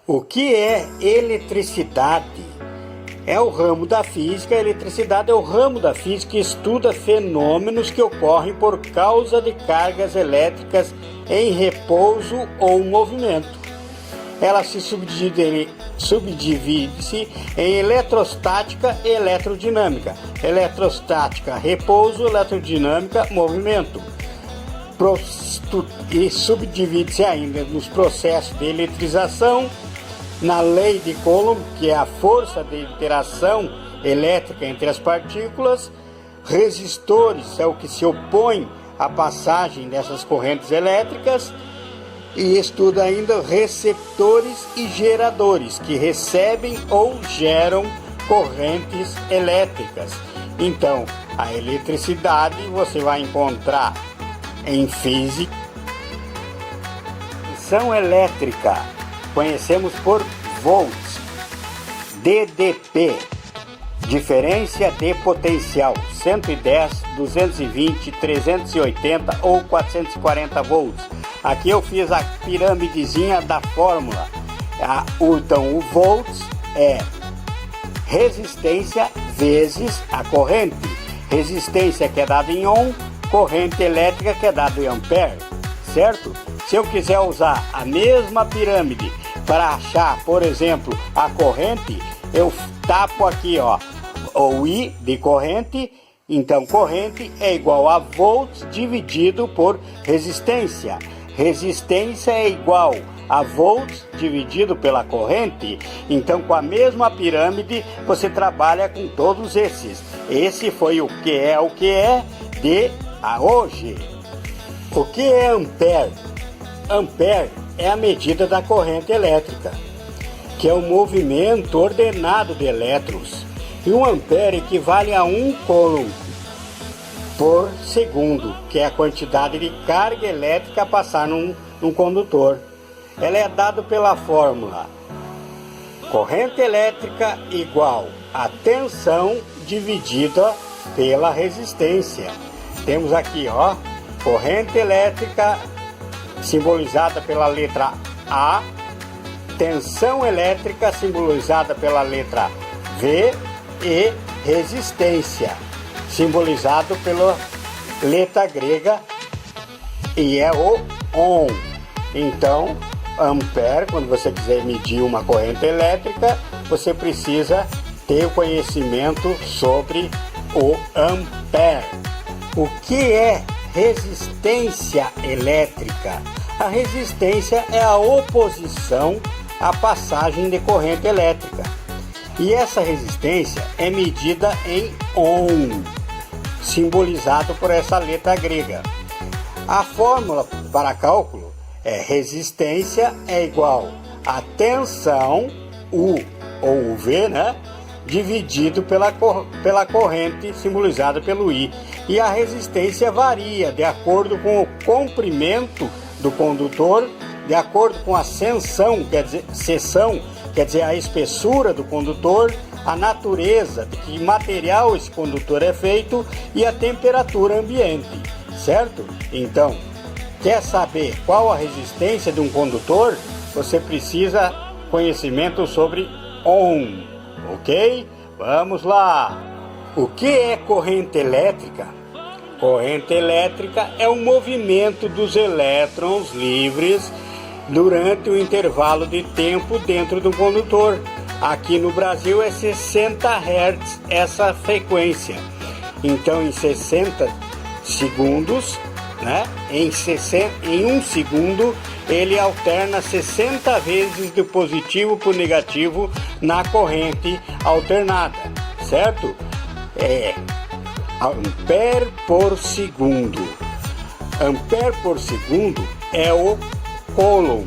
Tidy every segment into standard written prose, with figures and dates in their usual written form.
O que é eletricidade? É o ramo da física. A eletricidade é o ramo da física que estuda fenômenos que ocorrem por causa de cargas elétricas em repouso ou movimento. Ela se subdivide-se em eletrostática e eletrodinâmica. Eletrostática, repouso; eletrodinâmica, movimento. E subdivide-se ainda nos processos de eletrização, na lei de Coulomb, que é a força de interação elétrica entre as partículas. Resistores é o que se opõe à passagem dessas correntes elétricas. E estuda ainda receptores e geradores, que recebem ou geram correntes elétricas. Então, a eletricidade você vai encontrar em física. Tensão elétrica conhecemos por volts. DDP, diferença de potencial, 110, 220, 380 ou 440 volts. Aqui eu fiz a piramidezinha da fórmula. Então o volts é resistência vezes a corrente. Resistência que é dada em ohm, corrente elétrica que é dada em ampere, certo? Se eu quiser usar a mesma pirâmide para achar, por exemplo, a corrente, eu tapo aqui, ó, o I de corrente. Então corrente é igual a volts dividido por resistência. Resistência é igual a volts dividido pela corrente. Então, com a mesma pirâmide, você trabalha com todos esses. Esse foi o que é de hoje. O que é ampere? Ampere é a medida da corrente elétrica, que é o movimento ordenado de elétrons. E um ampere equivale a 1 coulomb por segundo, que é a quantidade de carga elétrica a passar num condutor. Ela é dada pela fórmula corrente elétrica igual a tensão dividida pela resistência. Temos aqui, ó, corrente elétrica simbolizada pela letra A, tensão elétrica simbolizada pela letra V e resistência simbolizado pela letra grega, e é o ohm. Então, ampere, quando você quiser medir uma corrente elétrica, você precisa ter o conhecimento sobre o ampere. O que é resistência elétrica? A resistência é a oposição à passagem de corrente elétrica. E essa resistência é medida em ohm, simbolizado por essa letra grega. A fórmula para cálculo é resistência é igual a tensão, U ou UV, né, dividido pela corrente, simbolizada pelo I. E a resistência varia de acordo com o comprimento do condutor, de acordo com a seção, quer dizer a espessura do condutor, a natureza, de que material esse condutor é feito e a temperatura ambiente, certo? Então, quer saber qual a resistência de um condutor? Você precisa conhecimento sobre ohm, ok? Vamos lá! O que é corrente elétrica? Corrente elétrica é o movimento dos elétrons livres durante o intervalo de tempo dentro do condutor. Aqui no Brasil é 60 Hz essa frequência. Então, em 60 segundos, né, em 1 segundo, ele alterna 60 vezes do positivo para o negativo na corrente alternada, certo? É ampere por segundo. Ampere por segundo é o coulomb.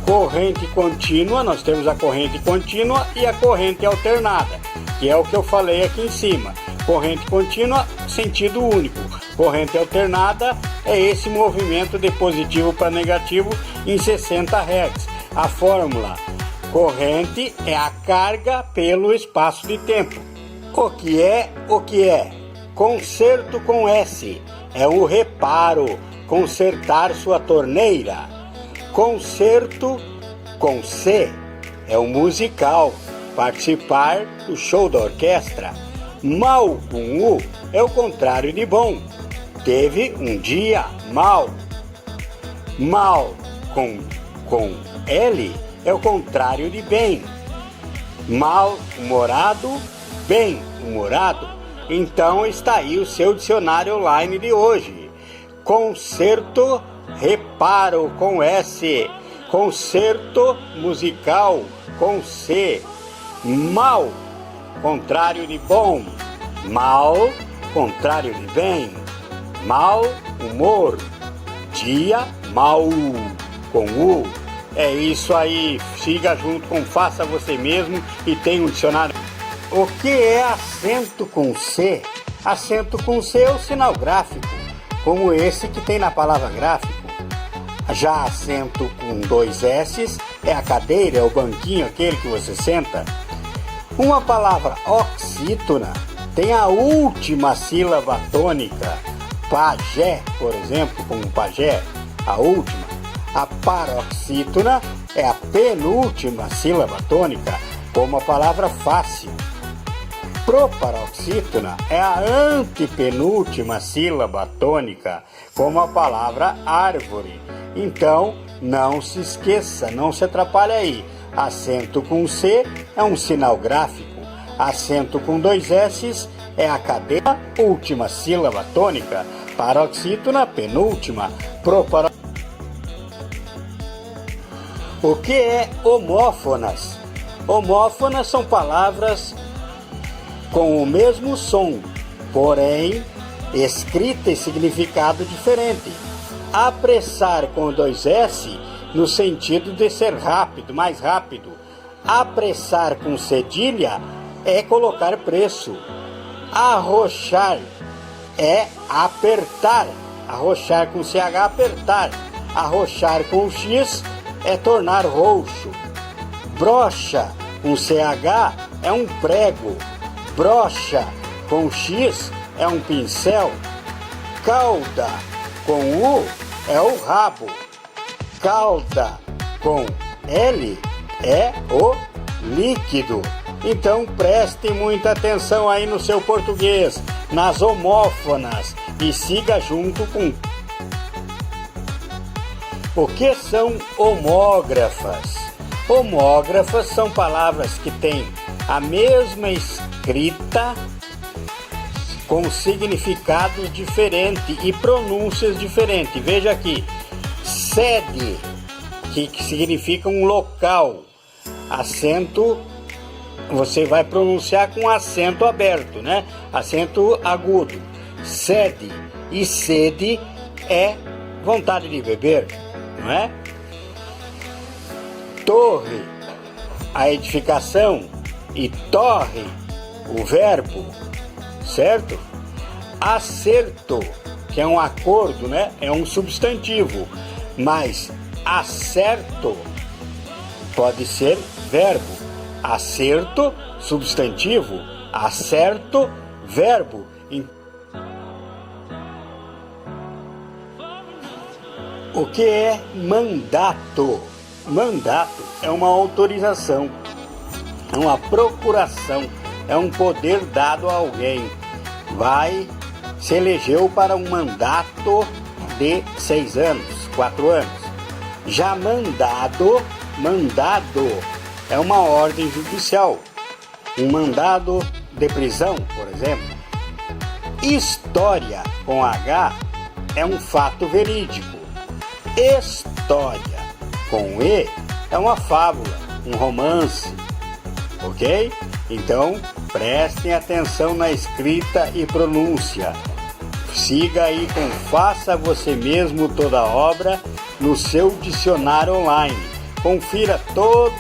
Corrente contínua, nós temos a corrente contínua e a corrente alternada, que é o que eu falei aqui em cima. Corrente contínua, sentido único. Corrente alternada é esse movimento de positivo para negativo em 60 Hz. A fórmula: corrente é a carga pelo espaço de tempo. O que é? Conserto com S. É o reparo, consertar sua torneira. Conserto com C é o musical, participar do show da orquestra. Mal com U é o contrário de bom. Teve um dia mal. Mal com L é o contrário de bem. Mal-humorado, bem-humorado. Então está aí o seu dicionário online de hoje. Concerto, reparo com S. Concerto musical com C. Mal, contrário de bom. Mal, contrário de bem. Mal humor. Dia mal com U. É isso aí. Siga junto com Faça Você Mesmo e tem um dicionário. O que é acento com C? Acento com C é o sinal gráfico, como esse que tem na palavra gráfico. Já acento com 2 S é a cadeira, é o banquinho aquele que você senta. Uma palavra oxítona tem a última sílaba tônica. Pajé, por exemplo, como pajé, a última. A paroxítona é a penúltima sílaba tônica, como a palavra fácil. Proparoxítona é a antepenúltima sílaba tônica, como a palavra árvore. Então, não se esqueça, não se atrapalhe aí. Acento com C é um sinal gráfico. Acento com 2 S é a cadeira, última sílaba tônica. Paroxítona, penúltima. O que é homófonas? Homófonas são palavras com o mesmo som, porém escrita e significado diferente. Apressar com 2 S no sentido de ser rápido, mais rápido. Apressar com cedilha é colocar preço. Arrochar é apertar. Arrochar com CH, apertar. Arrochar com X é tornar roxo. Brocha com CH é um prego. Brocha com X é um pincel. Cauda com U é o rabo. Cauda com L é o líquido. Então preste muita atenção aí no seu português, nas homófonas, e siga junto com... O que são homógrafas? Homógrafas são palavras que têm a mesma escrita com significados diferentes e pronúncias diferentes. Veja aqui, sede, que significa um local. Acento, você vai pronunciar com acento aberto, né? Acento agudo. Sede e sede é vontade de beber, não é? Torre, a edificação, e torre, o verbo, certo? Acerto, que é um acordo, né? É um substantivo, mas acerto pode ser verbo. Acerto, substantivo. Acerto, verbo. O que é mandato? Mandato é uma autorização, é uma procuração, é um poder dado a alguém. Se elegeu para um mandato de 6 anos, 4 anos. Já mandado é uma ordem judicial, um mandado de prisão, por exemplo. História com H é um fato verídico. História com E é uma fábula, um romance, ok? Então prestem atenção na escrita e pronúncia. Siga aí com Faça Você Mesmo Toda a Obra no seu dicionário online. Confira todo